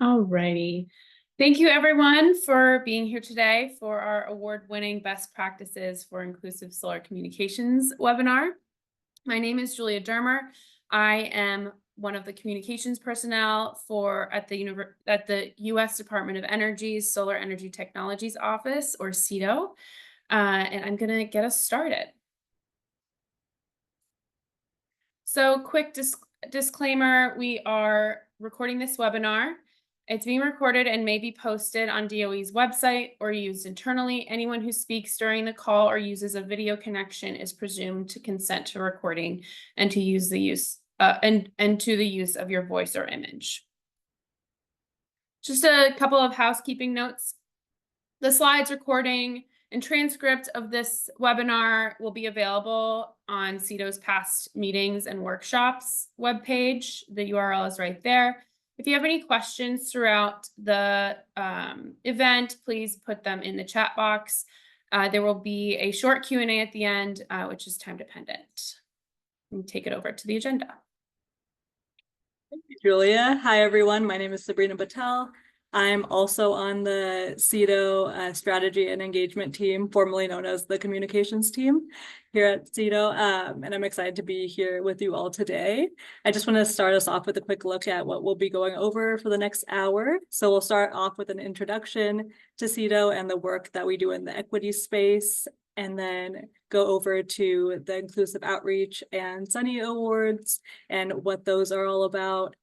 Alrighty. Thank you everyone for being here today for our award-winning Best Practices for Inclusive Solar Communications webinar. My name is Julia Dermer. I am one of the communications personnel at the U.S. Department of Energy's Solar Energy Technologies Office, or CETO, and I'm going to get us started. So quick disclaimer, we are recording this webinar. It's being recorded and may be posted on DOE's website or used internally. Anyone who speaks during the call or uses a video connection is presumed to consent to recording and to use the use of your voice or image. Just a couple of housekeeping notes. The slides, recording, and transcript of this webinar will be available on CETO's past meetings and workshops webpage. The URL is right there. If you have any questions throughout the event, please put them in the chat box. There will be a short Q&A at the end, which is time dependent. And take it over to the agenda. Thank you, Julia. Hi, everyone. My name is Sabrina Patel. I'm also on the CETO strategy and engagement team, formerly known as the communications team here at CETO, and I'm excited to be here with you all today. I just want to start us off with a quick look at what we'll be going over for the next hour. So we'll start off with an introduction to CETO and the work that we do in the equity space, and then go over to the Inclusive Outreach and Sunny Awards and what those are all about,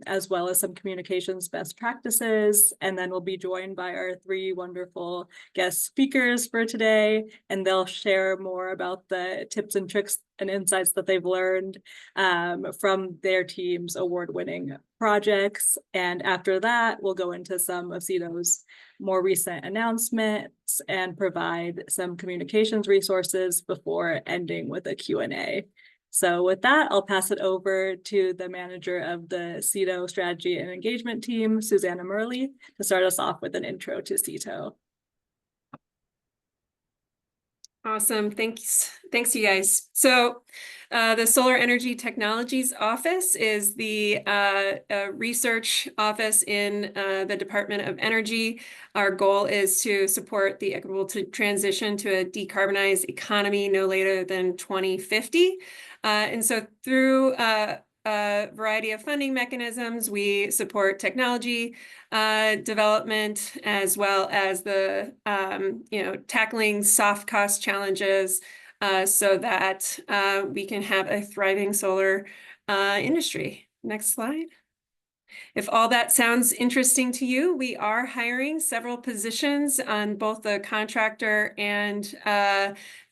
as well as some communications best practices. And then we'll be joined by our three wonderful guest speakers for today, and they'll share more about the tips and tricks and insights that they've learned from their team's award-winning projects. And after that, we'll go into some of CETO's more recent announcements and provide some communications resources before ending with a Q&A. So with that, I'll pass it over to the manager of the CETO strategy and engagement team, Susanna Murley, to start us off with an intro to CETO. Awesome. Thanks, you guys. So the Solar Energy Technologies Office is the research office in the Department of Energy. Our goal is to support the equitable transition to a decarbonized economy no later than 2050. And so through a variety of funding mechanisms, we support technology development, as well as the tackling soft cost challenges so that we can have a thriving solar industry. Next slide. If all that sounds interesting to you, we are hiring several positions on both the contractor and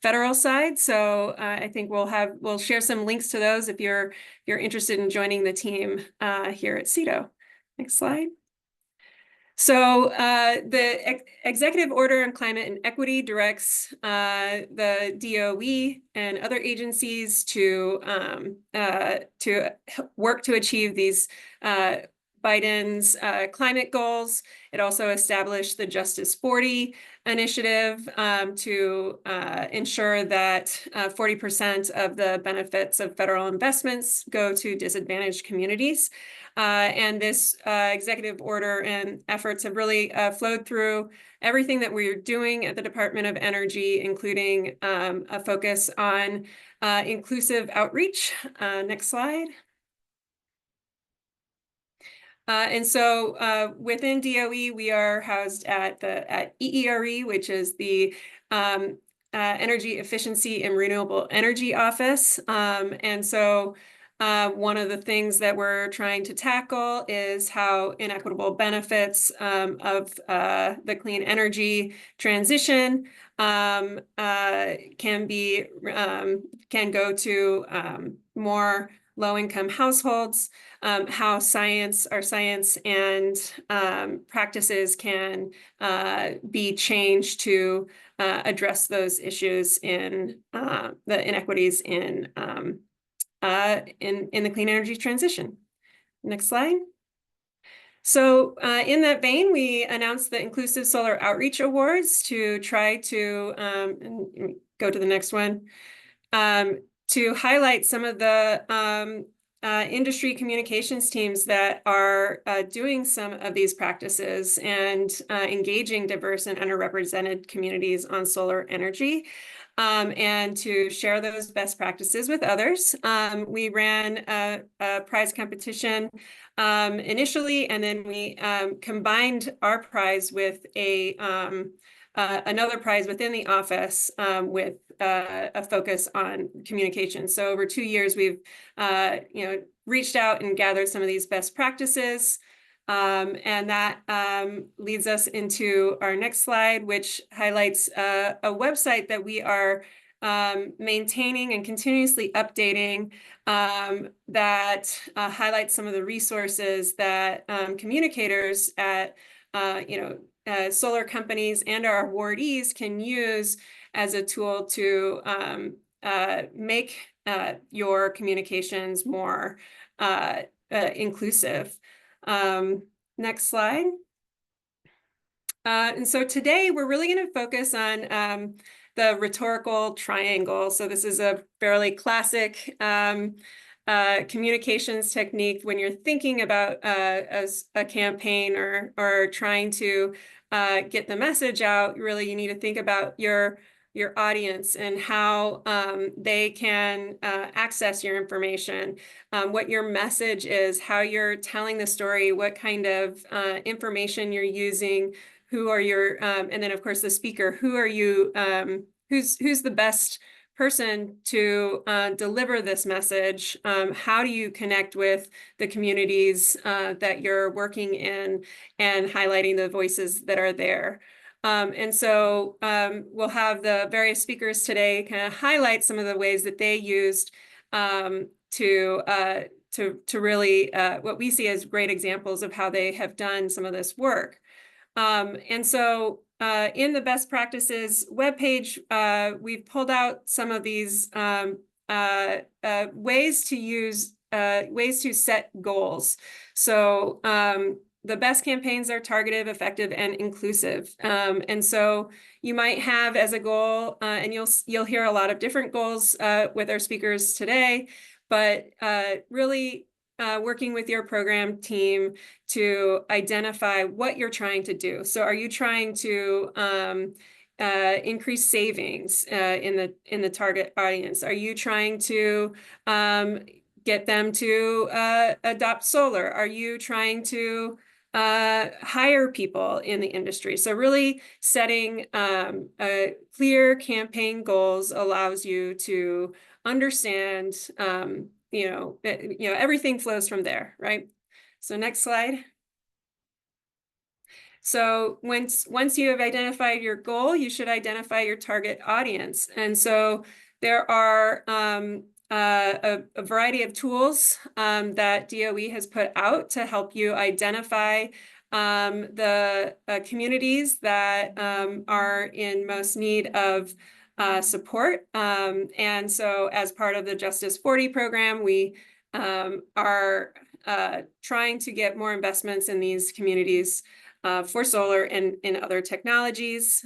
federal side. So I think we'll share some links to those if you're interested in joining the team here at CETO. Next slide. So the Executive Order on Climate and Equity directs the DOE and other agencies to work to achieve these Biden's climate goals. It also established the Justice 40 initiative to ensure that 40% of the benefits of federal investments go to disadvantaged communities. And this executive order and efforts have really flowed through everything that we're doing at the Department of Energy, including a focus on inclusive outreach. Next slide. And so within DOE, we are housed at EERE, which is the Energy Efficiency and Renewable Energy Office. And so one of the things that we're trying to tackle is how inequitable benefits of the clean energy transition can go to more low-income households, how our science and practices can be changed to address those issues in the inequities in the clean energy transition. Next slide. So in that vein, we announced the Inclusive Solar Outreach Awards to try to, go to the next one, to highlight some of the industry communications teams that are doing some of these practices and engaging diverse and underrepresented communities on solar energy. And to share those best practices with others. We ran a prize competition initially, and then we combined our prize with another prize within the office with a focus on communication. So over 2 years, we've reached out and gathered some of these best practices. And that leads us into our next slide, which highlights a website that we are maintaining and continuously updating that highlights some of the resources that communicators at solar companies and our awardees can use as a tool to make your communications more inclusive. Next slide. And so today we're really going to focus on the rhetorical triangle. So this is a fairly classic communications technique when you're thinking about a campaign or trying to get the message out. Really, you need to think about your audience and how they can access your information, what your message is, how you're telling the story, what kind of information you're using, who are your, and then of course the speaker, who are you, who's the best person to deliver this message? How do you connect with the communities that you're working in and highlighting the voices that are there? And so we'll have the various speakers today kind of highlight some of the ways that they used to really what we see as great examples of how they have done some of this work. And so in the best practices webpage, we've pulled out some of these ways to set goals. So the best campaigns are targeted, effective, and inclusive. And so you might have as a goal, and you'll hear a lot of different goals with our speakers today, but really working with your program team to identify what you're trying to do. So are you trying to increase savings in the target audience? Are you trying to get them to adopt solar? Are you trying to hire people in the industry? So really setting clear campaign goals allows you to understand everything flows from there, right? So next slide. So once you have identified your goal, you should identify your target audience. And so there are a variety of tools that DOE has put out to help you identify the communities that are in most need of support. And so as part of the Justice 40 program, we are trying to get more investments in these communities for solar and in other technologies.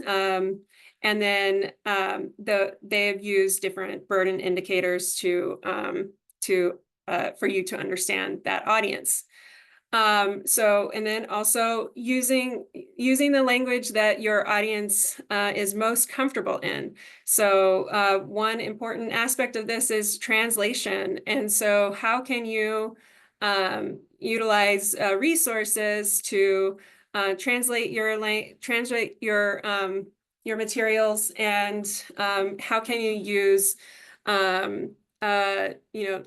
And then they've used different burden indicators for you to understand that audience. And then also using the language that your audience is most comfortable in. So one important aspect of this is translation. And so how can you utilize resources to translate your materials, and how can you use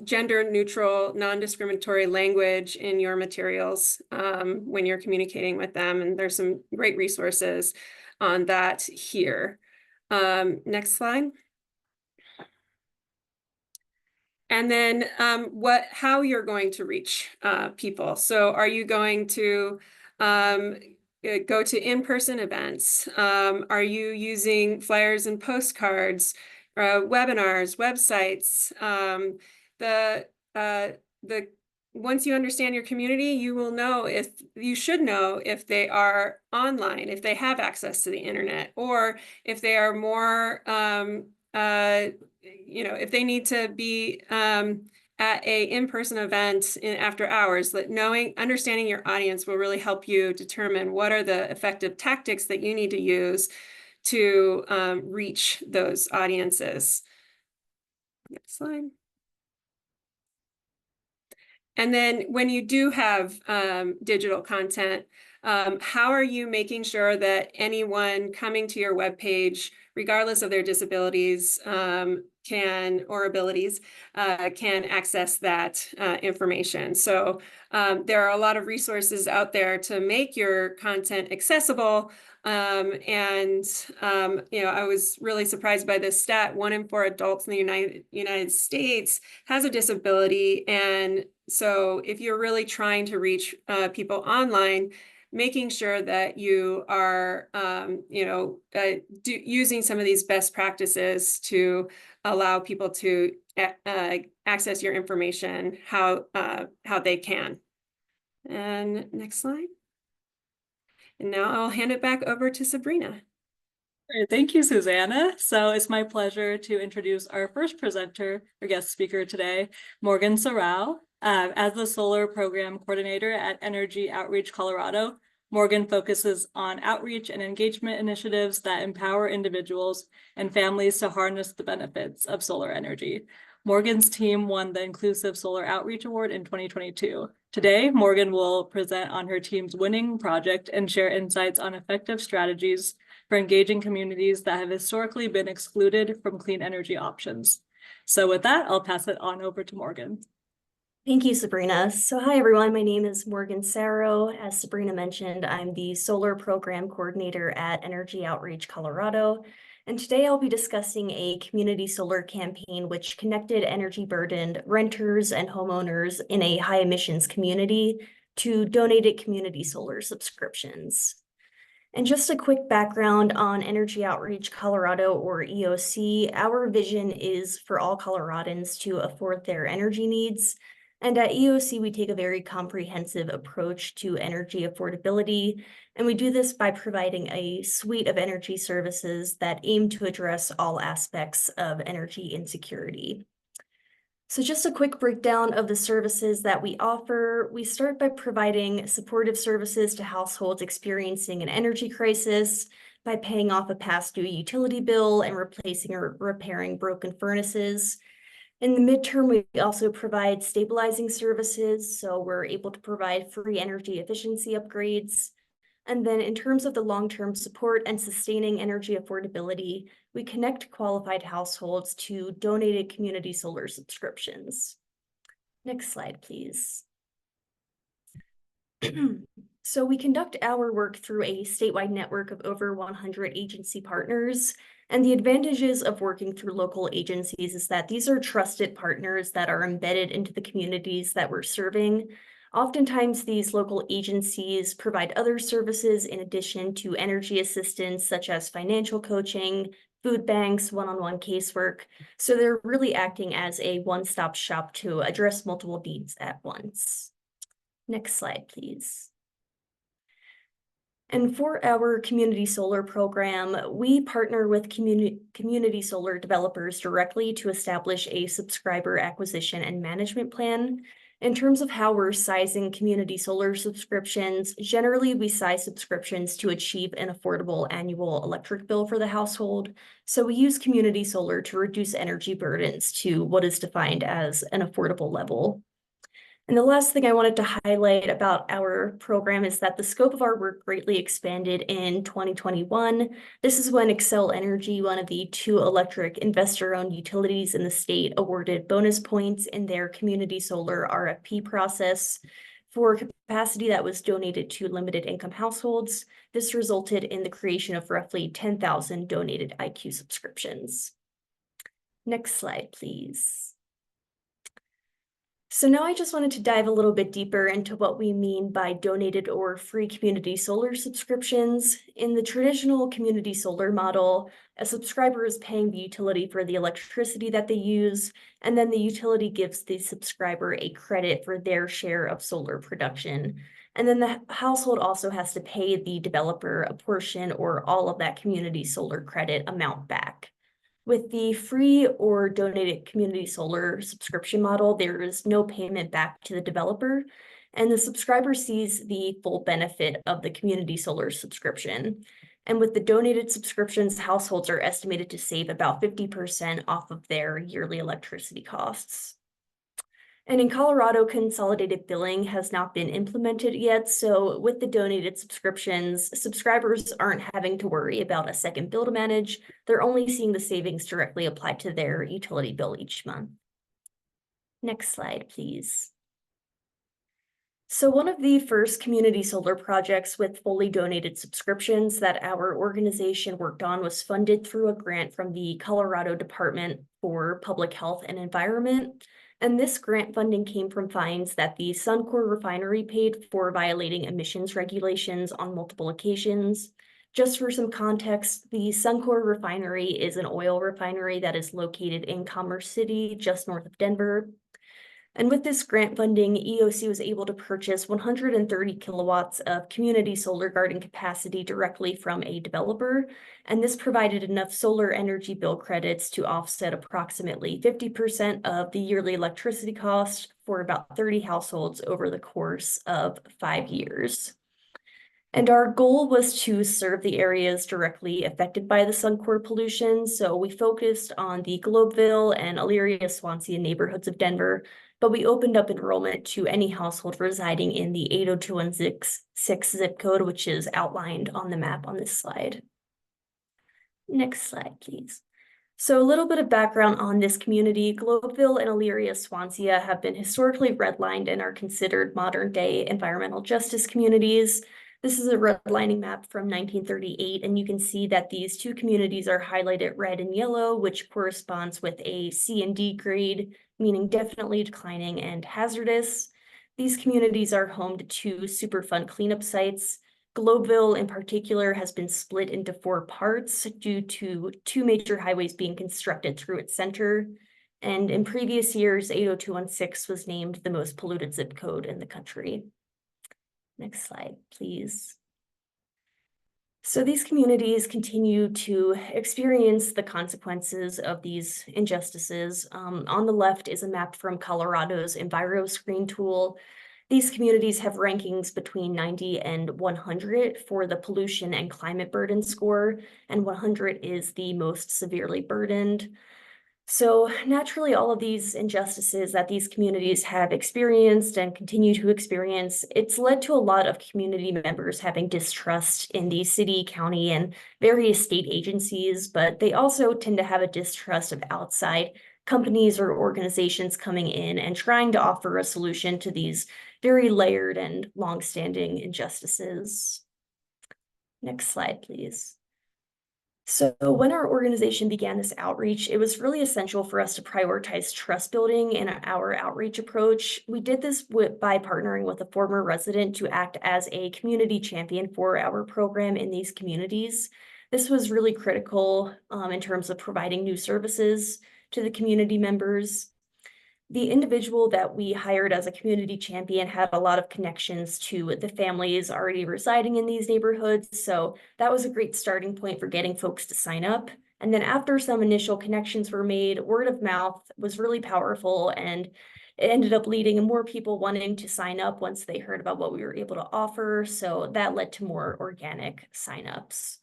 gender neutral, non-discriminatory language in your materials when you're communicating with them. And there's some great resources on that here. Next slide. And then how you're going to reach people. So are you going to go to in-person events? Are you using flyers and postcards, webinars, websites? Once you understand your community, you should know if they are online, if they have access to the internet, or if they are more, if they need to be at a in-person event after hours, that understanding your audience will really help you determine what are the effective tactics that you need to use to reach those audiences. Next slide. And then when you do have digital content, how are you making sure that anyone coming to your webpage, regardless of their disabilities or abilities, can access that information? So there are a lot of resources out there to make your content accessible. I was really surprised by this stat. 1 in 4 adults in the United States has a disability. And so if you're really trying to reach people online, making sure that you are, using some of these best practices to allow people to access your information how they can. And next slide. And now I'll hand it back over to Sabrina. Great. Thank you, Susanna. So it's my pleasure to introduce our first presenter or guest speaker today, Morgan Sarau. As the Solar Program Coordinator at Energy Outreach Colorado, Morgan focuses on outreach and engagement initiatives that empower individuals and families to harness the benefits of solar energy. Morgan's team won the Inclusive Solar Outreach Award in 2022. Today, Morgan will present on her team's winning project and share insights on effective strategies for engaging communities that have historically been excluded from clean energy options. So with that, I'll pass it on over to Morgan. Thank you, Sabrina. So hi, everyone. My name is Morgan Sarau. As Sabrina mentioned, I'm the Solar Program Coordinator at Energy Outreach Colorado. And today I'll be discussing a community solar campaign which connected energy-burdened renters and homeowners in a high-emissions community to donated community solar subscriptions. And just a quick background on Energy Outreach Colorado, or EOC. Our vision is for all Coloradans to afford their energy needs. And at EOC, we take a very comprehensive approach to energy affordability, and we do this by providing a suite of energy services that aim to address all aspects of energy insecurity. So just a quick breakdown of the services that we offer. We start by providing supportive services to households experiencing an energy crisis by paying off a past due utility bill and replacing or repairing broken furnaces. In the midterm, we also provide stabilizing services, so we're able to provide free energy efficiency upgrades. And then in terms of the long-term support and sustaining energy affordability, we connect qualified households to donated community solar subscriptions. Next slide, please. So we conduct our work through a statewide network of over 100 agency partners. And the advantages of working through local agencies is that these are trusted partners that are embedded into the communities that we're serving. Oftentimes, these local agencies provide other services in addition to energy assistance, such as financial coaching, food banks, one-on-one casework. So they're really acting as a one-stop shop to address multiple needs at once. Next slide, please. And for our community solar program, we partner with community solar developers directly to establish a subscriber acquisition and management plan. In terms of how we're sizing community solar subscriptions, generally we size subscriptions to achieve an affordable annual electric bill for the household. So we use community solar to reduce energy burdens to what is defined as an affordable level. And the last thing I wanted to highlight about our program is that the scope of our work greatly expanded in 2021. This is when Xcel Energy, one of the 2 electric investor-owned utilities in the state, awarded bonus points in their community solar RFP process for capacity that was donated to limited income households. This resulted in the creation of roughly 10,000 donated IQ subscriptions. Next slide, please. So now I just wanted to dive a little bit deeper into what we mean by donated or free community solar subscriptions. In the traditional community solar model, a subscriber is paying the utility for the electricity that they use, and then the utility gives the subscriber a credit for their share of solar production. And then the household also has to pay the developer a portion or all of that community solar credit amount back. With the free or donated community solar subscription model, there is no payment back to the developer, and the subscriber sees the full benefit of the community solar subscription. And with the donated subscriptions, households are estimated to save about 50% off of their yearly electricity costs. And in Colorado, consolidated billing has not been implemented yet. So with the donated subscriptions, subscribers aren't having to worry about a second bill to manage. They're only seeing the savings directly applied to their utility bill each month. Next slide, please. So one of the first community solar projects with fully donated subscriptions that our organization worked on was funded through a grant from the Colorado Department for Public Health and Environment. And this grant funding came from fines that the Suncor refinery paid for violating emissions regulations on multiple occasions. Just for some context, the Suncor refinery is an oil refinery that is located in Commerce City, just north of Denver. And with this grant funding, EOC was able to purchase 130 kilowatts of community solar garden capacity directly from a developer. And this provided enough solar energy bill credits to offset approximately 50% of the yearly electricity cost for about 30 households over the course of 5 years. And our goal was to serve the areas directly affected by the Suncor pollution. So we focused on the Globeville and Elyria Swansea neighborhoods of Denver, but we opened up enrollment to any household residing in the 80216 zip code, which is outlined on the map on this slide. Next slide, please. So a little bit of background on this community. Globeville and Elyria Swansea have been historically redlined and are considered modern-day environmental justice communities. This is a redlining map from 1938, and you can see that these two communities are highlighted red and yellow, which corresponds with a C and D grade, meaning definitely declining and hazardous. These communities are home to two Superfund cleanup sites. Globeville in particular has been split into 4 parts due to 2 major highways being constructed through its center. And in previous years, 80216 was named the most polluted zip code in the country. Next slide, please. So these communities continue to experience the consequences of these injustices. On the left is a map from Colorado's EnviroScreen tool. These communities have rankings between 90 and 100 for the pollution and climate burden score, and 100 is the most severely burdened. So naturally, all of these injustices that these communities have experienced and continue to experience, it's led to a lot of community members having distrust in the city, county, and various state agencies, but they also tend to have a distrust of outside companies or organizations coming in and trying to offer a solution to these very layered and longstanding injustices. Next slide, please. So when our organization began this outreach, it was really essential for us to prioritize trust building in our outreach approach. We did this by partnering with a former resident to act as a community champion for our program in these communities. This was really critical in terms of providing new services to the community members. The individual that we hired as a community champion had a lot of connections to the families already residing in these neighborhoods. So that was a great starting point for getting folks to sign up. And then after some initial connections were made, word of mouth was really powerful, and it ended up leading to more people wanting to sign up once they heard about what we were able to offer. So that led to more organic signups.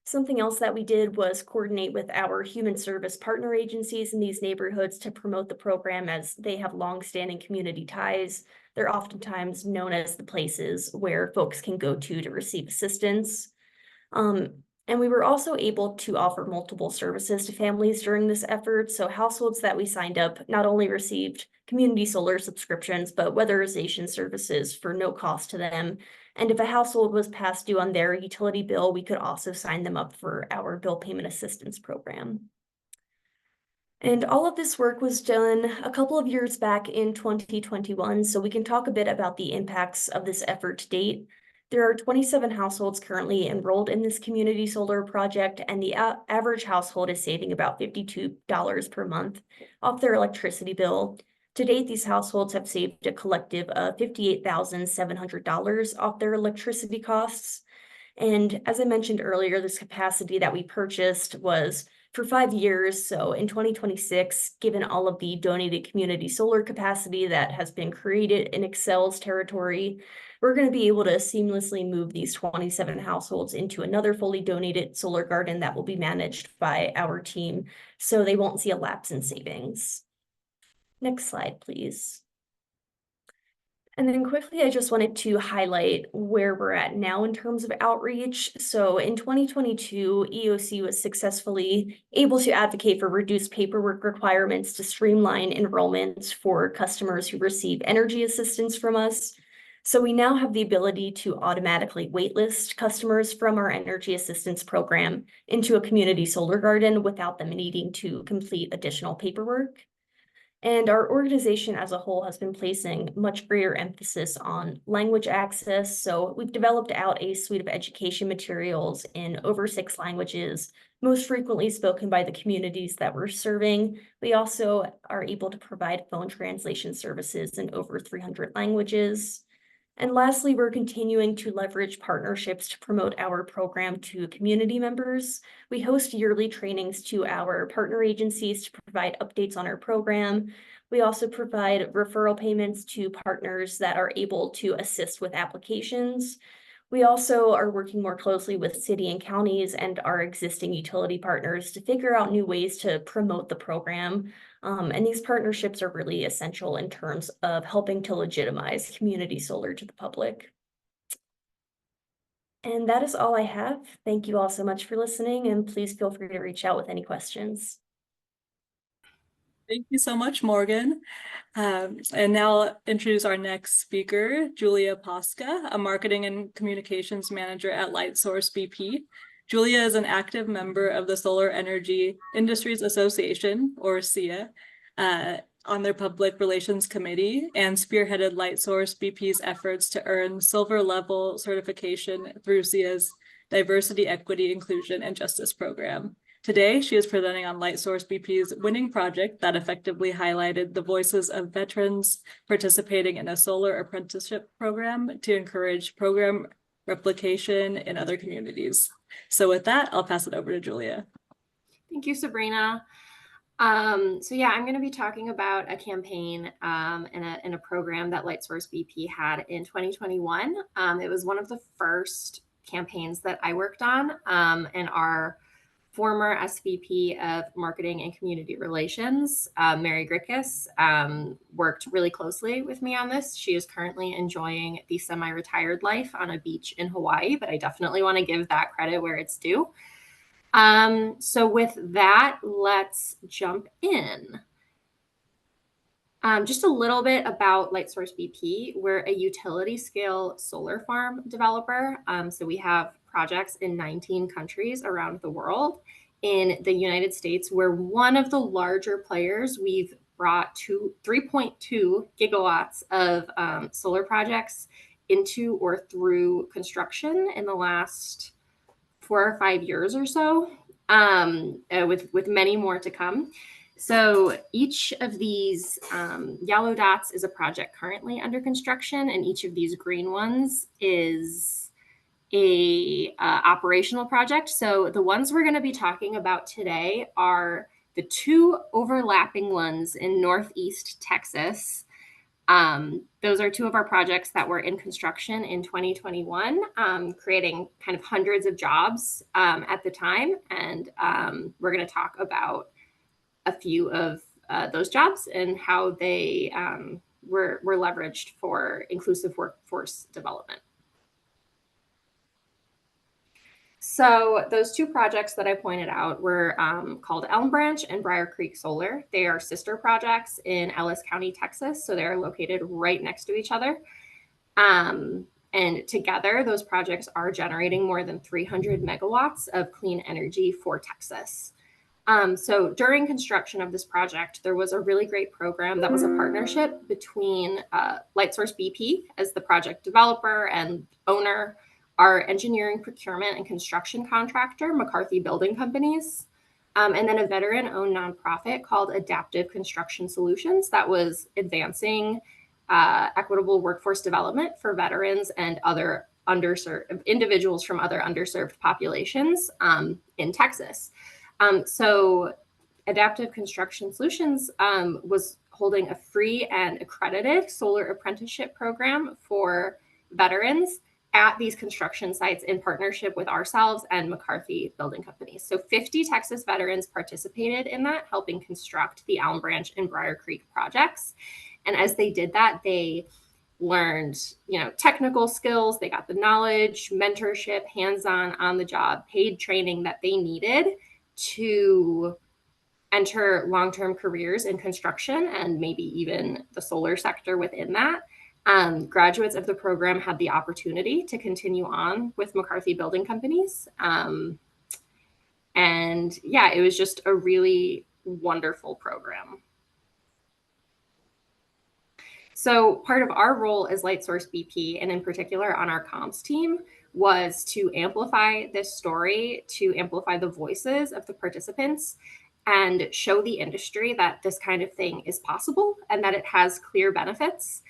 Something else that we did was coordinate with our human service partner agencies in these neighborhoods to promote the program, as they have longstanding community ties. They're oftentimes known as the places where folks can go to receive assistance. And we were also able to offer multiple services to families during this effort. So households that we signed up not only received community solar subscriptions, but weatherization services for no cost to them. And if a household was past due on their utility bill, we could also sign them up for our bill payment assistance program. And all of this work was done a couple of years back in 2021, so we can talk a bit about the impacts of this effort to date. There are 27 households currently enrolled in this community solar project, and the average household is saving about $52 per month off their electricity bill. To date, these households have saved a collective of $58,700 off their electricity costs. And as I mentioned earlier, this capacity that we purchased was for 5 years. So in 2026, given all of the donated community solar capacity that has been created in Excel's territory, we're going to be able to seamlessly move these 27 households into another fully donated solar garden that will be managed by our team, so they won't see a lapse in savings. Next slide, please. And then quickly, I just wanted to highlight where we're at now in terms of outreach. So in 2022, EOC was successfully able to advocate for reduced paperwork requirements to streamline enrollments for customers who receive energy assistance from us. So we now have the ability to automatically waitlist customers from our energy assistance program into a community solar garden without them needing to complete additional paperwork. And our organization as a whole has been placing much greater emphasis on language access. So we've developed out a suite of education materials in over 6 languages, most frequently spoken by the communities that we're serving. We also are able to provide phone translation services in over 300 languages. And lastly, we're continuing to leverage partnerships to promote our program to community members. We host yearly trainings to our partner agencies to provide updates on our program. We also provide referral payments to partners that are able to assist with applications. We also are working more closely with city and counties and our existing utility partners to figure out new ways to promote the program. And these partnerships are really essential in terms of helping to legitimize community solar to the public. And that is all I have. Thank you all so much for listening, and please feel free to reach out with any questions. Thank you so much, Morgan. And now I'll introduce our next speaker, Julia Posca, a marketing and communications manager at Lightsource BP. Julia is an active member of the Solar Energy Industries Association, or SEIA, on their public relations committee, and spearheaded Lightsource BP's efforts to earn silver level certification through SEIA's Diversity, Equity, Inclusion, and Justice program. Today, she is presenting on Lightsource BP's winning project that effectively highlighted the voices of veterans participating in a solar apprenticeship program to encourage program replication in other communities. So with that, I'll pass it over to Julia. Thank you, Sabrina. I'm going to be talking about a campaign and a program that Lightsource BP had in 2021. It was one of the first campaigns that I worked on, and our former SVP of Marketing and Community Relations, Mary Grickus, worked really closely with me on this. She is currently enjoying the semi-retired life on a beach in Hawaii, but I definitely want to give that credit where it's due. So with that, let's jump in. Just a little bit about Lightsource BP. We're a utility scale solar farm developer. So we have projects in 19 countries around the world. In the United States, we're one of the larger players. We've brought 3.2 gigawatts of solar projects into or through construction in the last 4 or 5 years or so, with many more to come. So each of these yellow dots is a project currently under construction, and each of these green ones is a operational project. So the ones we're going to be talking about today are the 2 overlapping ones in Northeast Texas. Those are 2 of our projects that were in construction in 2021, creating kind of hundreds of jobs at the time. And we're going to talk about a few of those jobs and how they were leveraged for inclusive workforce development. So those 2 projects that I pointed out were called Elm Branch and Briar Creek Solar. They are sister projects in Ellis County, Texas. So they're located right next to each other. And together, those projects are generating more than 300 megawatts of clean energy for Texas. So during construction of this project, there was a really great program that was a partnership between Lightsource BP as the project developer and owner, our engineering, procurement, and construction contractor, McCarthy Building Companies, and then a veteran-owned nonprofit called Adaptive Construction Solutions that was advancing equitable workforce development for veterans and other underserved individuals from other underserved populations in Texas. So Adaptive Construction Solutions was holding a free and accredited solar apprenticeship program for veterans at these construction sites in partnership with ourselves and McCarthy Building Companies. So 50 Texas veterans participated in that, helping construct the Elm Branch and Briar Creek projects. And as they did that, they learned, technical skills, they got the knowledge, mentorship, hands-on, on-the-job, paid training that they needed to enter long-term careers in construction and maybe even the solar sector within that. Graduates of the program had the opportunity to continue on with McCarthy Building Companies. And yeah, it was just a really wonderful program. So part of our role as LightSource BP, and in particular on our comms team, was to amplify this story, to amplify the voices of the participants, and show the industry that this kind of thing is possible and that it has clear benefits.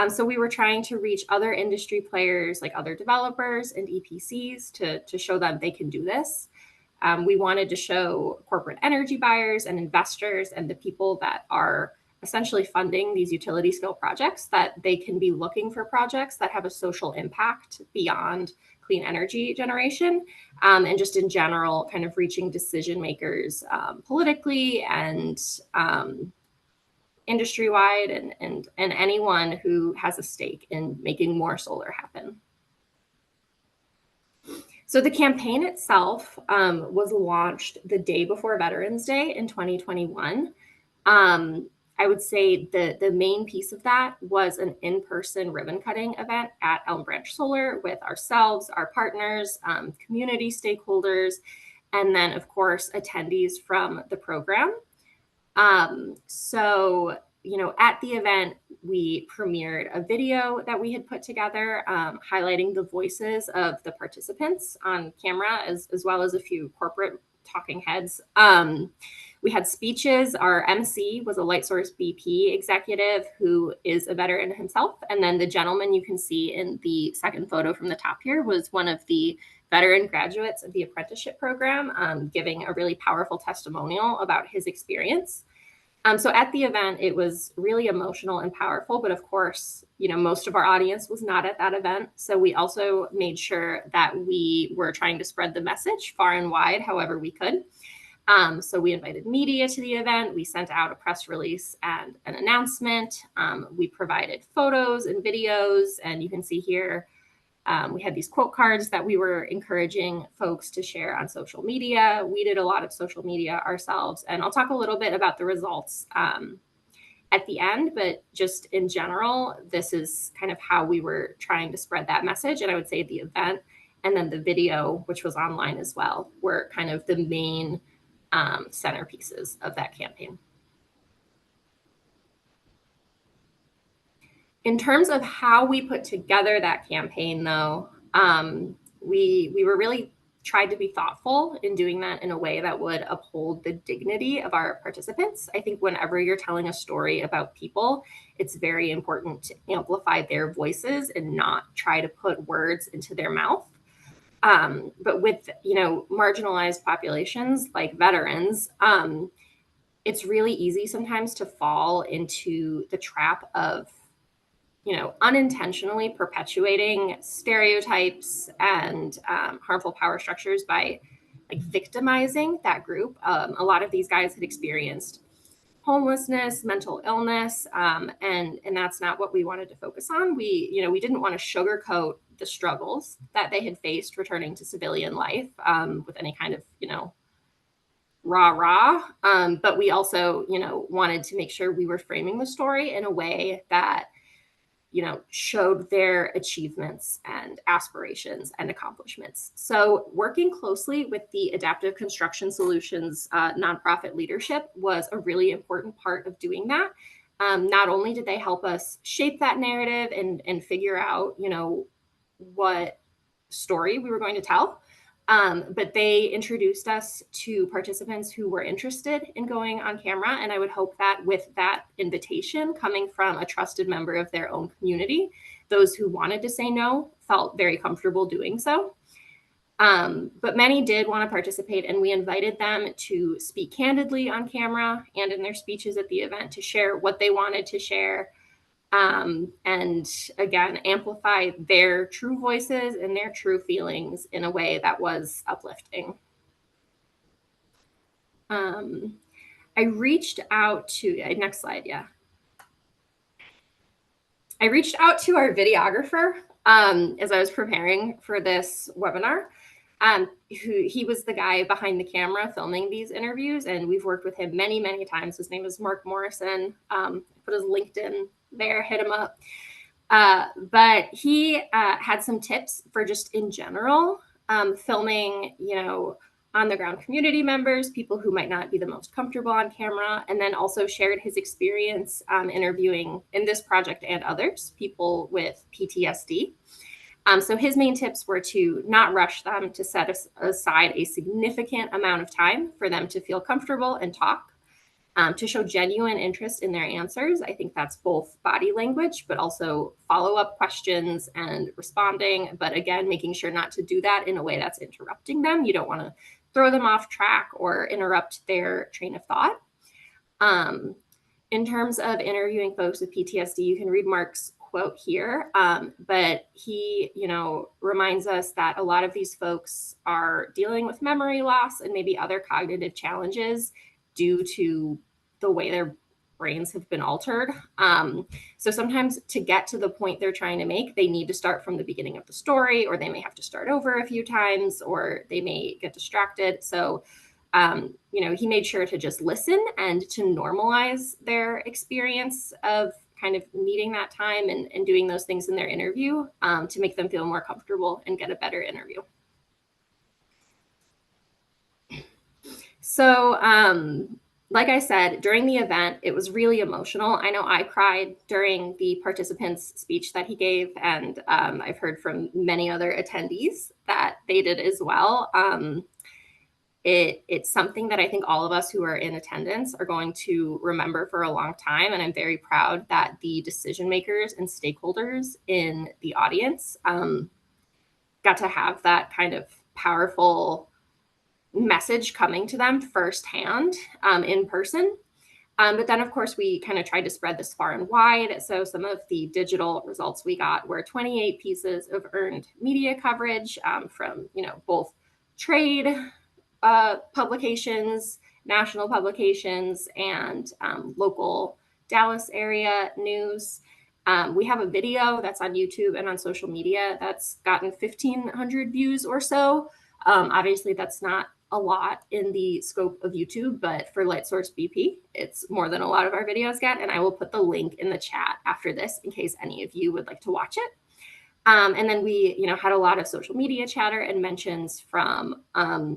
So we were trying to reach other industry players, like other developers and EPCs, to show them they can do this. We wanted to show corporate energy buyers and investors and the people that are essentially funding these utility scale projects that they can be looking for projects that have a social impact beyond clean energy generation, and just in general, kind of reaching decision makers politically and industry-wide and anyone who has a stake in making more solar happen. So the campaign itself was launched the day before Veterans Day in 2021. I would say the main piece of that was an in-person ribbon cutting event at Elm Branch Solar with ourselves, our partners, community stakeholders, and then of course attendees from the program. So, at the event, we premiered a video that we had put together highlighting the voices of the participants on camera, as well as a few corporate talking heads. We had speeches. Our MC was a LightSource BP executive who is a veteran himself. And then the gentleman you can see in the second photo from the top here was one of the veteran graduates of the apprenticeship program, giving a really powerful testimonial about his experience. So at the event, it was really emotional and powerful, but of course, most of our audience was not at that event. So we also made sure that we were trying to spread the message far and wide, however we could. So we invited media to the event. We sent out a press release and an announcement. We provided photos and videos, and you can see here, we had these quote cards that we were encouraging folks to share on social media. We did a lot of social media ourselves, and I'll talk a little bit about the results at the end, but just in general, this is kind of how we were trying to spread that message. And I would say the event and then the video, which was online as well, were kind of the main centerpieces of that campaign. In terms of how we put together that campaign, though, we were really tried to be thoughtful in doing that in a way that would uphold the dignity of our participants. I think whenever you're telling a story about people, it's very important to amplify their voices and not try to put words into their mouth. But with, marginalized populations like veterans, it's really easy sometimes to fall into the trap of, unintentionally perpetuating stereotypes and harmful power structures by victimizing that group. A lot of these guys had experienced homelessness, mental illness, and that's not what we wanted to focus on. We didn't want to sugarcoat the struggles that they had faced returning to civilian life with any kind of, rah-rah. But we also, wanted to make sure we were framing the story in a way that, showed their achievements and aspirations and accomplishments. So working closely with the Adaptive Construction Solutions nonprofit leadership was a really important part of doing that. Not only did they help us shape that narrative and figure out, what story we were going to tell, but they introduced us to participants who were interested in going on camera. And I would hope that with that invitation coming from a trusted member of their own community, those who wanted to say no felt very comfortable doing so. But many did want to participate, and we invited them to speak candidly on camera and in their speeches at the event to share what they wanted to share. And again, amplify their true voices and their true feelings in a way that was uplifting. I reached out to, next slide, yeah. I reached out to our videographer as I was preparing for this webinar. He was the guy behind the camera filming these interviews, and we've worked with him many, many times. His name is Mark Morrison. Put his LinkedIn there, hit him up. But he had some tips for just in general filming, on the ground community members, people who might not be the most comfortable on camera, and then also shared his experience interviewing in this project and others, people with PTSD. So his main tips were to not rush them, to set aside a significant amount of time for them to feel comfortable and talk, to show genuine interest in their answers. I think that's both body language, but also follow-up questions and responding. But again, making sure not to do that in a way that's interrupting them. You don't want to throw them off track or interrupt their train of thought. In terms of interviewing folks with PTSD, you can read Mark's quote here, but he, reminds us that a lot of these folks are dealing with memory loss and maybe other cognitive challenges due to the way their brains have been altered. So sometimes to get to the point they're trying to make, they need to start from the beginning of the story, or they may have to start over a few times, or they may get distracted. So, he made sure to just listen and to normalize their experience of kind of needing that time and doing those things in their interview to make them feel more comfortable and get a better interview. So, like I said, during the event, it was really emotional. I know I cried during the participant's speech that he gave, and I've heard from many other attendees that they did as well. It's something that I think all of us who are in attendance are going to remember for a long time, and I'm very proud that the decision makers and stakeholders in the audience got to have that kind of powerful message coming to them firsthand in person. But then, of course, we kind of tried to spread this far and wide. So some of the digital results we got were 28 pieces of earned media coverage from, both trade publications, national publications, and local Dallas area news. We have a video that's on YouTube and on social media that's gotten 1,500 views or so. Obviously, that's not a lot in the scope of YouTube, but for Lightsource BP, it's more than a lot of our videos get. And I will put the link in the chat after this in case any of you would like to watch it. And then we, had a lot of social media chatter and mentions from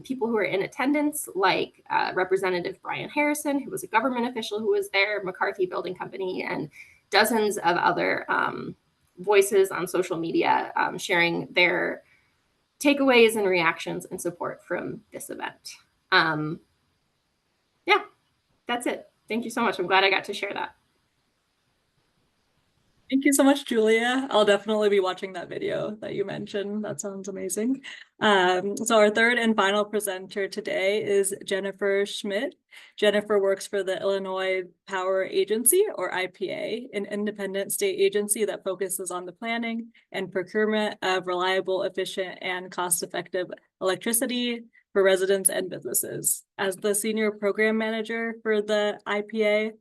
people who were in attendance, like Representative Brian Harrison, who was a government official who was there, McCarthy Building Company, and dozens of other voices on social media sharing their takeaways and reactions and support from this event. Yeah, that's it. Thank you so much. I'm glad I got to share that. Thank you so much, Julia. I'll definitely be watching that video that you mentioned. That sounds amazing. So our third and final presenter today is Jennifer Schmidt. Jennifer works for the Illinois Power Agency, or IPA, an independent state agency that focuses on the planning and procurement of reliable, efficient, and cost-effective electricity for residents and businesses. As the senior program manager for the IPA,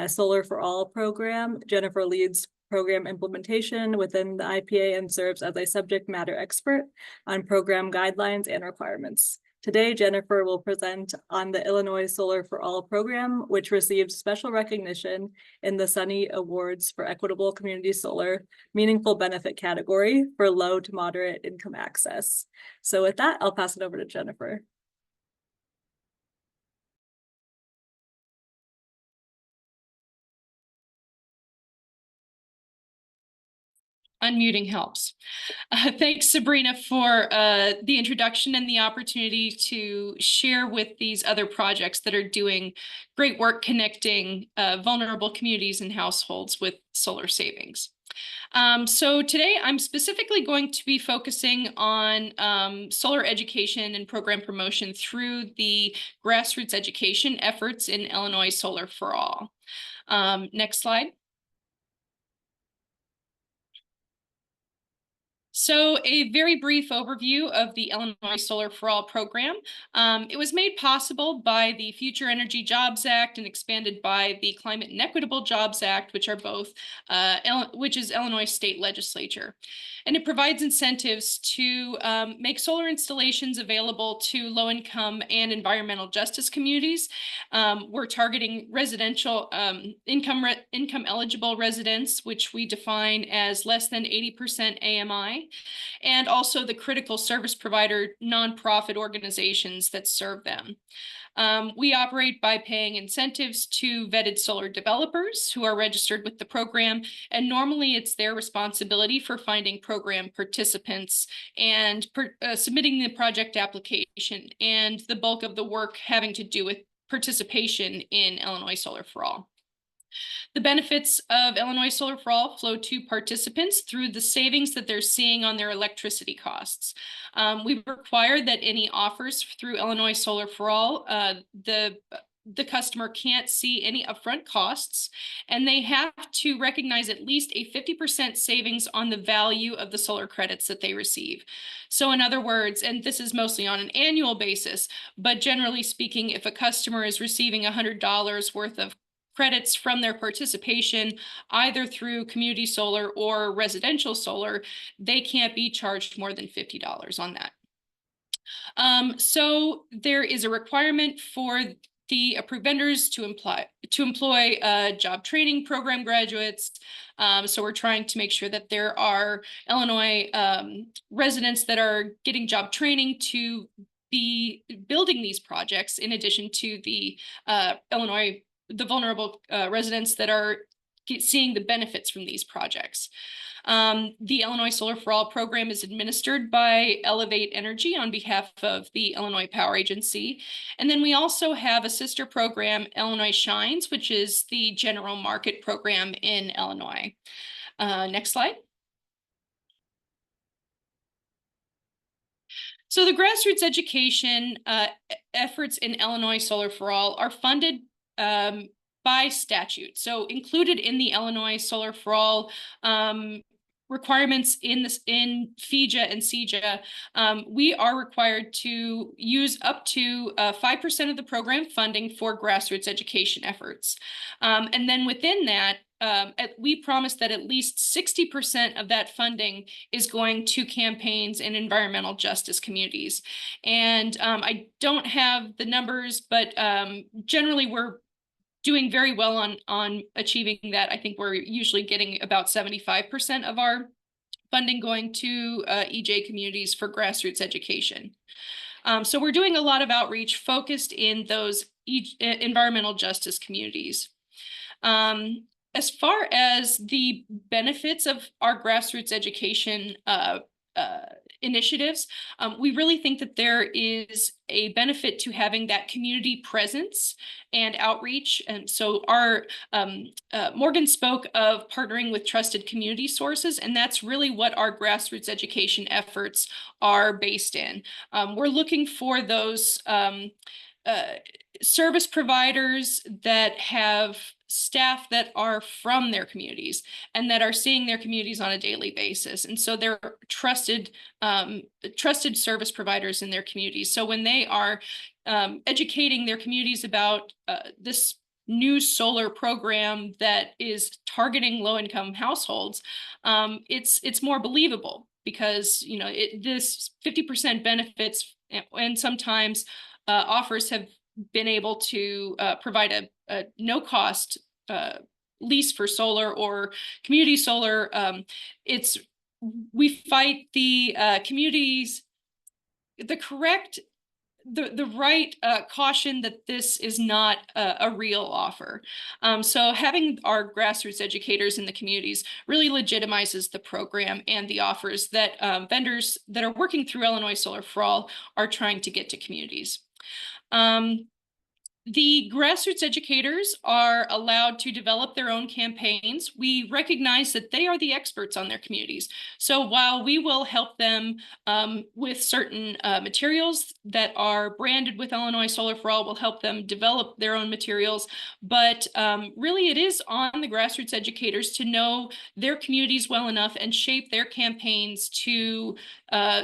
Solar for All program, Jennifer leads program implementation within the IPA and serves as a subject matter expert on program guidelines and requirements. Today, Jennifer will present on the Illinois Solar for All program, which received special recognition in the Sunny Awards for Equitable Community Solar Meaningful Benefit category for low to moderate income access. So with that, I'll pass it over to Jennifer. Unmuting helps. Thanks, Sabrina, for the introduction and the opportunity to share with these other projects that are doing great work connecting vulnerable communities and households with solar savings. So today I'm specifically going to be focusing on solar education and program promotion through the grassroots education efforts in Illinois Solar for All. Next slide. So a very brief overview of the Illinois Solar for All program. It was made possible by the Future Energy Jobs Act and expanded by the Climate and Equitable Jobs Act, which are both, which is Illinois state legislature. And it provides incentives to make solar installations available to low-income and environmental justice communities. We're targeting residential income eligible residents, which we define as less than 80% AMI. And also the critical service provider nonprofit organizations that serve them. We operate by paying incentives to vetted solar developers who are registered with the program, and normally it's their responsibility for finding program participants and submitting the project application, and the bulk of the work having to do with participation in Illinois Solar for All. The benefits of Illinois Solar for All flow to participants through the savings that they're seeing on their electricity costs. We require that any offers through Illinois Solar for All, the customer can't see any upfront costs, and they have to recognize at least a 50% savings on the value of the solar credits that they receive. So in other words, and this is mostly on an annual basis, but generally speaking, if a customer is receiving $100 worth of credits from their participation, either through community solar or residential solar, they can't be charged more than $50 on that. So there is a requirement for the approved vendors to employ job training program graduates. So we're trying to make sure that there are Illinois residents that are getting job training to be building these projects, in addition to the vulnerable residents that are seeing the benefits from these projects. The Illinois Solar for All program is administered by Elevate Energy on behalf of the Illinois Power Agency. And then we also have a sister program, Illinois Shines, which is the general market program in Illinois. Next slide. So the grassroots education efforts in Illinois Solar for All are funded by statute. So included in the Illinois Solar for All requirements in FEJA and CEJA, we are required to use up to 5% of the program funding for grassroots education efforts. And then within that, we promise that at least 60% of that funding is going to campaigns in environmental justice communities. And I don't have the numbers, but generally we're doing very well on achieving that. I think we're usually getting about 75% of our funding going to EJ communities for grassroots education. So we're doing a lot of outreach focused in those environmental justice communities. As far as the benefits of our grassroots education initiatives, we really think that there is a benefit to having that community presence and outreach. And so our Morgan spoke of partnering with trusted community sources, and that's really what our grassroots education efforts are based in. We're looking for those service providers that have staff that are from their communities and that are seeing their communities on a daily basis. And so they're trusted service providers in their communities. So when they are educating their communities about this new solar program that is targeting low-income households, it's more believable, because this 50% benefits, and sometimes offers have been able to provide a no-cost lease for solar or community solar. We fight the communities, the right caution that this is not a real offer. So having our grassroots educators in the communities really legitimizes the program and the offers that vendors that are working through Illinois Solar for All are trying to get to communities. The grassroots educators are allowed to develop their own campaigns. We recognize that they are the experts on their communities. So while we will help them with certain materials that are branded with Illinois Solar for All, we'll help them develop their own materials. But really, it is on the grassroots educators to know their communities well enough and shape their campaigns to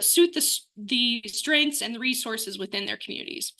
suit the strengths and the resources within their communities.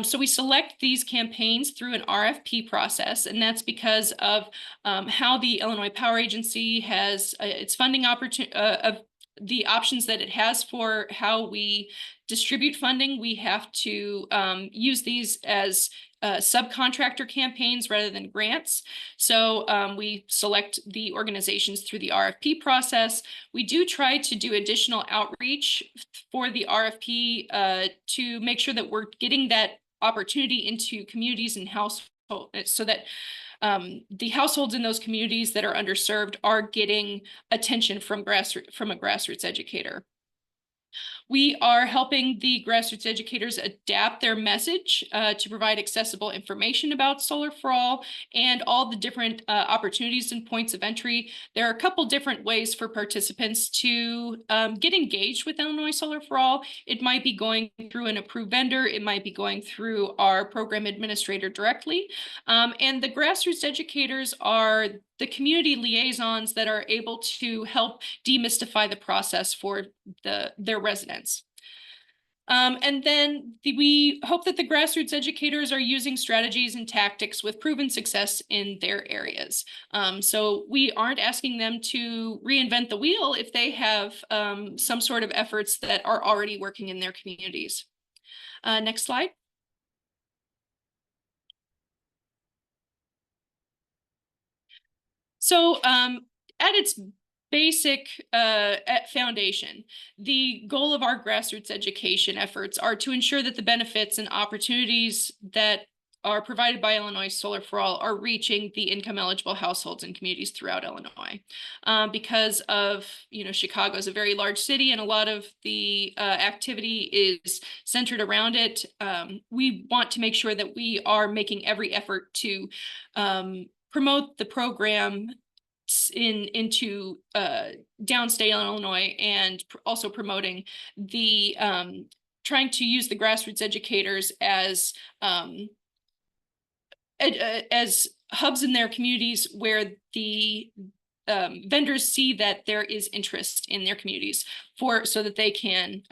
So we select these campaigns through an RFP process, and that's because of how the Illinois Power Agency has its funding opportunity of the options that it has for how we distribute funding. We have to use these as subcontractor campaigns rather than grants. So we select the organizations through the RFP process. We do try to do additional outreach for the RFP to make sure that we're getting that opportunity into communities and households so that the households in those communities that are underserved are getting attention from a grassroots educator. We are helping the grassroots educators adapt their message to provide accessible information about Solar for All and all the different opportunities and points of entry. There are a couple different ways for participants to get engaged with Illinois Solar for All. It might be going through an approved vendor. It might be going through our program administrator directly. And the grassroots educators are the community liaisons that are able to help demystify the process for their residents. And then we hope that the grassroots educators are using strategies and tactics with proven success in their areas. So we aren't asking them to reinvent the wheel if they have some sort of efforts that are already working in their communities. Next slide. So at its basic foundation, the goal of our grassroots education efforts are to ensure that the benefits and opportunities that are provided by Illinois Solar for All are reaching the income eligible households and communities throughout Illinois. Because of, Chicago is a very large city and a lot of the activity is centered around it. We want to make sure that we are making every effort to promote the program into downstate Illinois, and also promoting the trying to use the grassroots educators as hubs in their communities where the vendors see that there is interest in their communities so that they can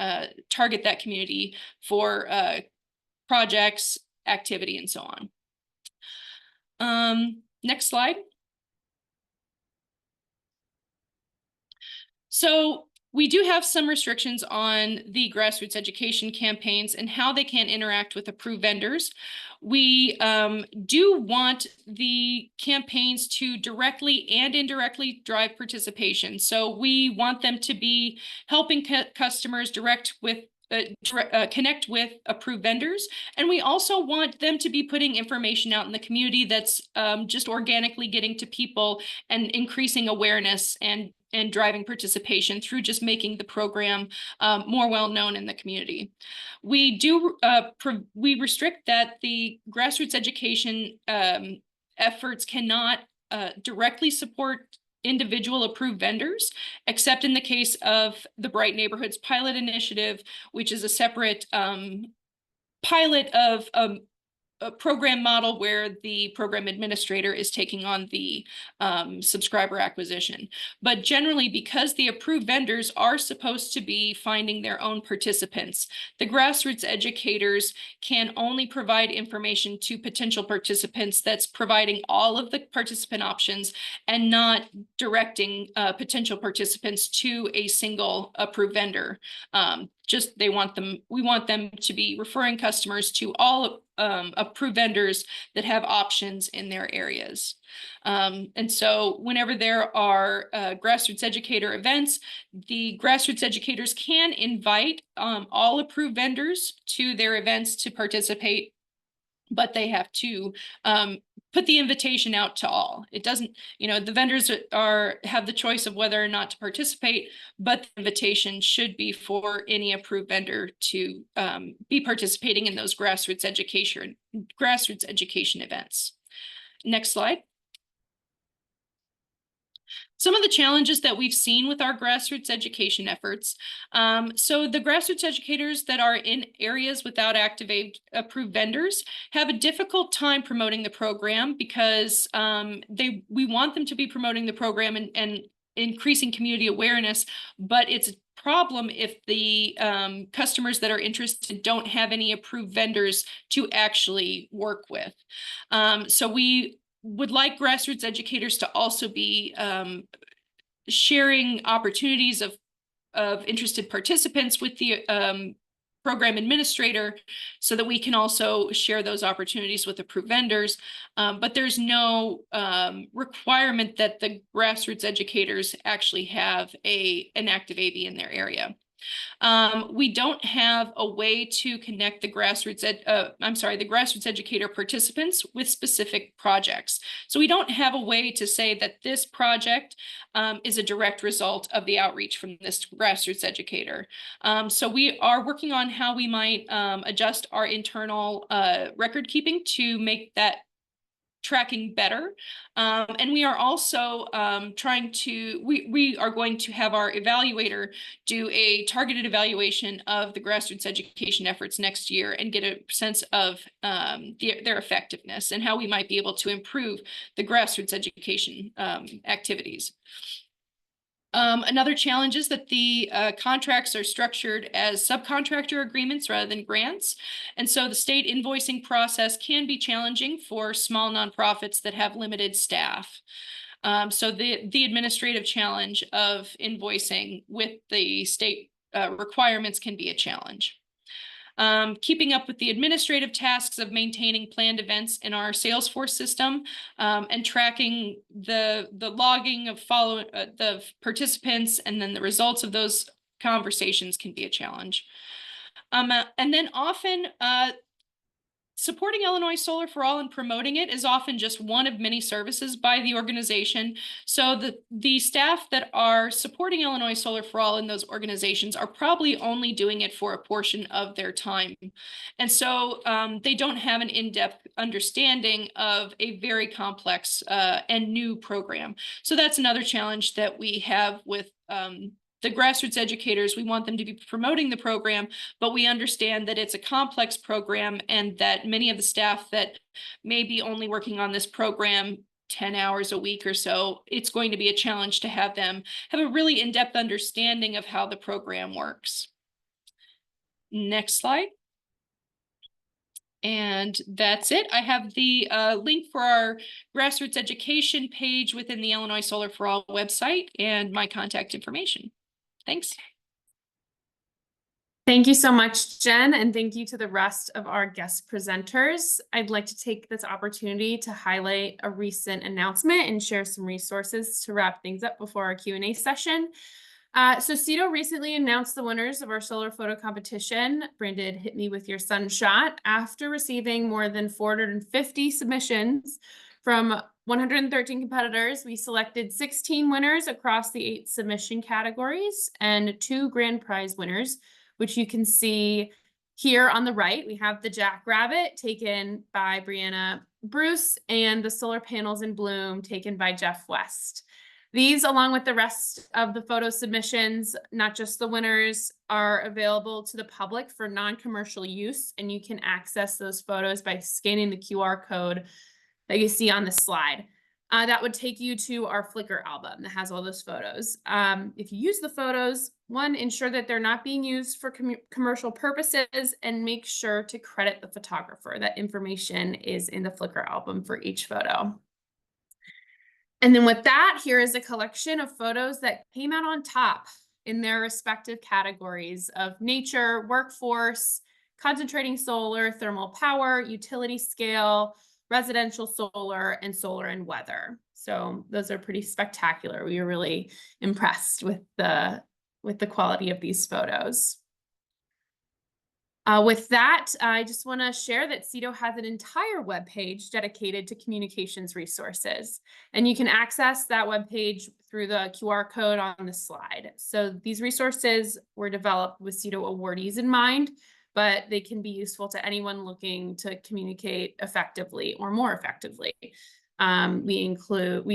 target that community for projects, activity, and so on. Next slide. So we do have some restrictions on the grassroots education campaigns and how they can interact with approved vendors. We do want the campaigns to directly and indirectly drive participation. So we want them to be helping customers connect with approved vendors. And we also want them to be putting information out in the community that's just organically getting to people and increasing awareness and driving participation through just making the program more well-known in the community. We do we restrict that the grassroots education efforts cannot directly support individual approved vendors, except in the case of the Bright Neighborhoods Pilot Initiative, which is a separate pilot of a program model where the program administrator is taking on the subscriber acquisition. But generally, because the approved vendors are supposed to be finding their own participants, the grassroots educators can only provide information to potential participants that's providing all of the participant options and not directing potential participants to a single approved vendor. We want them to be referring customers to all approved vendors that have options in their areas. And so whenever there are grassroots educator events, the grassroots educators can invite all approved vendors to their events to participate, but they have to put the invitation out to all. It doesn't, the vendors have the choice of whether or not to participate, but the invitation should be for any approved vendor to be participating in those grassroots education events. Next slide. Some of the challenges that we've seen with our grassroots education efforts. So the grassroots educators that are in areas without active approved vendors have a difficult time promoting the program because we want them to be promoting the program and increasing community awareness, but it's a problem if the customers that are interested don't have any approved vendors to actually work with. So we would like grassroots educators to also be sharing opportunities of interested participants with the program administrator so that we can also share those opportunities with approved vendors. But there's no requirement that the grassroots educators actually have an active AV in their area. We don't have a way to connect the grassroots educator participants with specific projects. So we don't have a way to say that this project is a direct result of the outreach from this grassroots educator. So we are working on how we might adjust our internal record keeping to make that tracking better. And we are also we are going to have our evaluator do a targeted evaluation of the grassroots education efforts next year and get a sense of their effectiveness and how we might be able to improve the grassroots education activities. Another challenge is that the contracts are structured as subcontractor agreements rather than grants. And so the state invoicing process can be challenging for small nonprofits that have limited staff. So the administrative challenge of invoicing with the state requirements can be a challenge. Keeping up with the administrative tasks of maintaining planned events in our Salesforce system and tracking the logging of the participants and then the results of those conversations can be a challenge. And then often supporting Illinois Solar for All and promoting it is often just one of many services by the organization. So the staff that are supporting Illinois Solar for All in those organizations are probably only doing it for a portion of their time. And so they don't have an in-depth understanding of a very complex and new program. So that's another challenge that we have with the grassroots educators. We want them to be promoting the program, but we understand that it's a complex program and that many of the staff that may be only working on this program 10 hours a week or so, it's going to be a challenge to have them have a really in-depth understanding of how the program works. Next slide. And that's it. I have the link for our grassroots education page within the Illinois Solar for All website and my contact information. Thanks. Thank you so much, Jen, and thank you to the rest of our guest presenters. I'd like to take this opportunity to highlight a recent announcement and share some resources to wrap things up before our Q&A session. So CEDO recently announced the winners of our solar photo competition, branded Hit Me With Your Sunshot, after receiving more than 450 submissions from 113 competitors. We selected 16 winners across the 8 submission categories and 2 grand prize winners, which you can see here on the right. We have the Jackrabbit taken by Brianna Bruce and the Solar Panels in Bloom taken by Jeff West. These, along with the rest of the photo submissions, not just the winners, are available to the public for non-commercial use, and you can access those photos by scanning the QR code that you see on the slide. That would take you to our Flickr album that has all those photos. If you use the photos, one, ensure that they're not being used for commercial purposes, and make sure to credit the photographer. That information is in the Flickr album for each photo. And then with that, here is a collection of photos that came out on top in their respective categories of nature, workforce, concentrating solar, thermal power, utility scale, residential solar, and solar and weather. So those are pretty spectacular. We were really impressed with the quality of these photos. With that, I just want to share that CEDO has an entire webpage dedicated to communications resources, and you can access that webpage through the QR code on the slide. So these resources were developed with CEDO awardees in mind, but they can be useful to anyone looking to communicate effectively or more effectively. We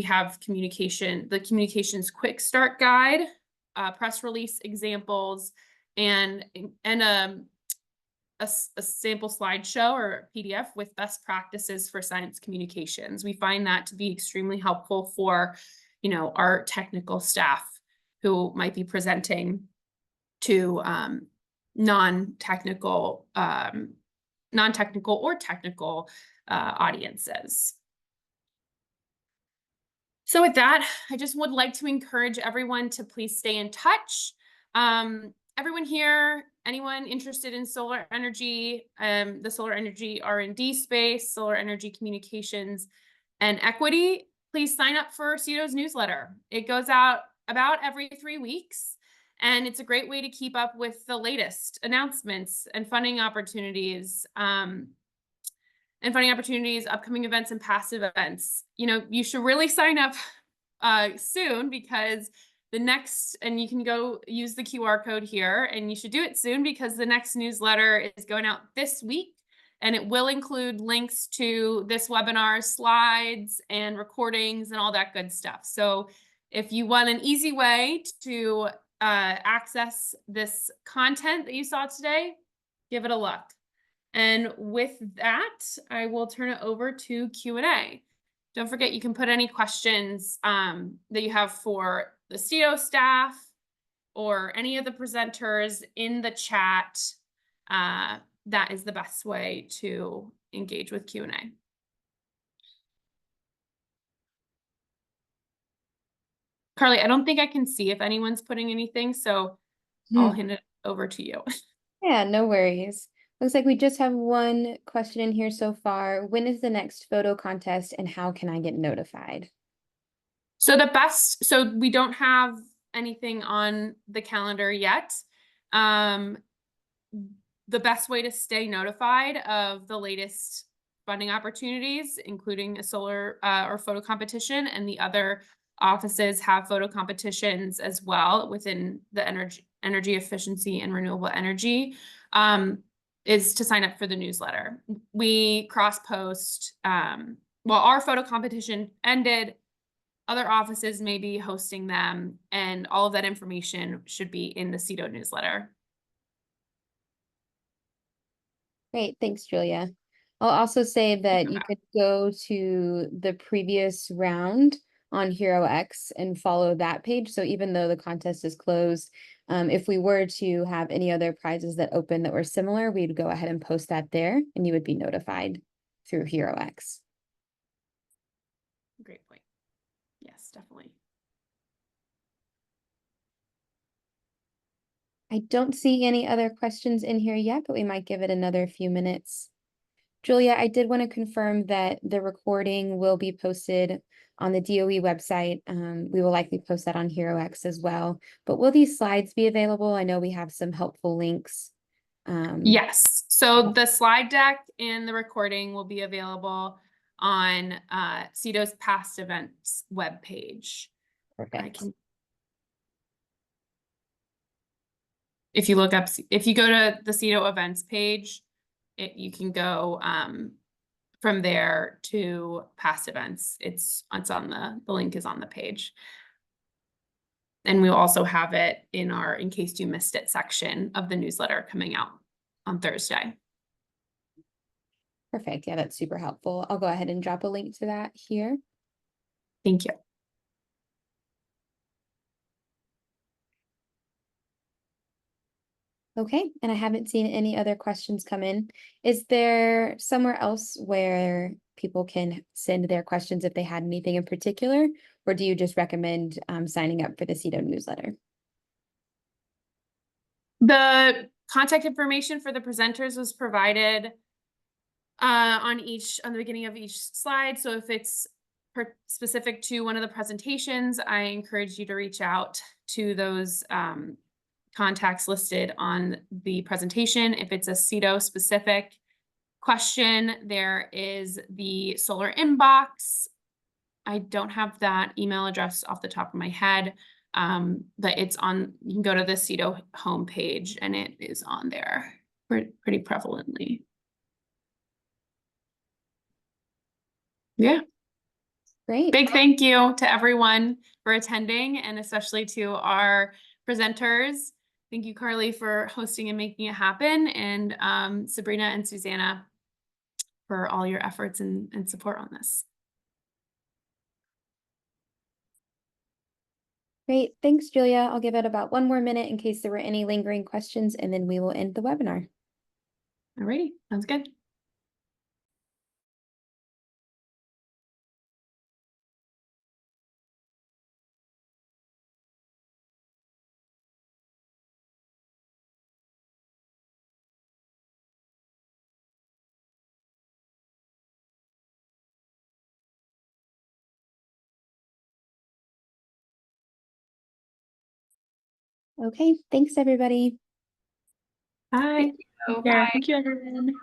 have the communications quick start guide, press release examples, and a sample slideshow or PDF with best practices for science communications. We find that to be extremely helpful for, our technical staff who might be presenting to non-technical or technical audiences. So with that, I just would like to encourage everyone to please stay in touch. Everyone here, anyone interested in solar energy, the solar energy R&D space, solar energy communications, and equity, please sign up for CEDO's newsletter. It goes out about every 3 weeks, and it's a great way to keep up with the latest announcements and funding opportunities, upcoming events, and past events. You should really sign up soon, because and you can go use the QR code here, and you should do it soon because the next newsletter is going out this week, and it will include links to this webinar, slides and recordings and all that good stuff. So if you want an easy way to access this content that you saw today, give it a look. And with that, I will turn it over to Q&A. Don't forget, you can put any questions that you have for the CEDO staff or any of the presenters in the chat. That is the best way to engage with Q&A. Carly, I don't think I can see if anyone's putting anything, so I'll hand it over to you. Yeah, no worries. Looks like we just have one question in here so far. When is the next photo contest and how can I get notified? So we don't have anything on the calendar yet. The best way to stay notified of the latest funding opportunities, including a solar or photo competition, and the other offices have photo competitions as well within the energy efficiency and renewable energy, is to sign up for the newsletter. We cross-post, our photo competition ended, other offices may be hosting them, and all of that information should be in the CEDO newsletter. Great, thanks, Julia. I'll also say that you could go to the previous round on HeroX and follow that page. So even though the contest is closed, if we were to have any other prizes that open that were similar, we'd go ahead and post that there and you would be notified through HeroX. Great point. Yes, definitely. I don't see any other questions in here yet, but we might give it another few minutes. Julia, I did want to confirm that the recording will be posted on the DOE website. We will likely post that on HeroX as well. But will these slides be available? I know we have some helpful links. Yes. So the slide deck and the recording will be available on CEDO's past events webpage. Perfect. If you go to the CEDO events page, you can go from there to past events. It's on the link is on the page. And we'll also have it in our in case you missed it section of the newsletter coming out on Thursday. Perfect. Yeah, that's super helpful. I'll go ahead and drop a link to that here. Thank you. Okay, and I haven't seen any other questions come in. Is there somewhere else where people can send their questions if they had anything in particular, or do you just recommend signing up for the CEDO newsletter? The contact information for the presenters was provided on the beginning of each slide. So if it's specific to one of the presentations, I encourage you to reach out to those contacts listed on the presentation. If it's a CETO specific question, there is the solar inbox. I don't have that email address off the top of my head, but it's on, you can go to the CETO homepage and it is on there pretty prevalently. Yeah. Great. Big thank you to everyone for attending and especially to our presenters. Thank you, Carly, for hosting and making it happen, and Sabrina and Susanna for all your efforts and support on this. Great. Thanks, Julia. I'll give it about 1 more minute in case there were any lingering questions, and then we will end the webinar. Alrighty, sounds good. Okay, thanks everybody. Bye. So, Take care. bye. Thank you, everyone.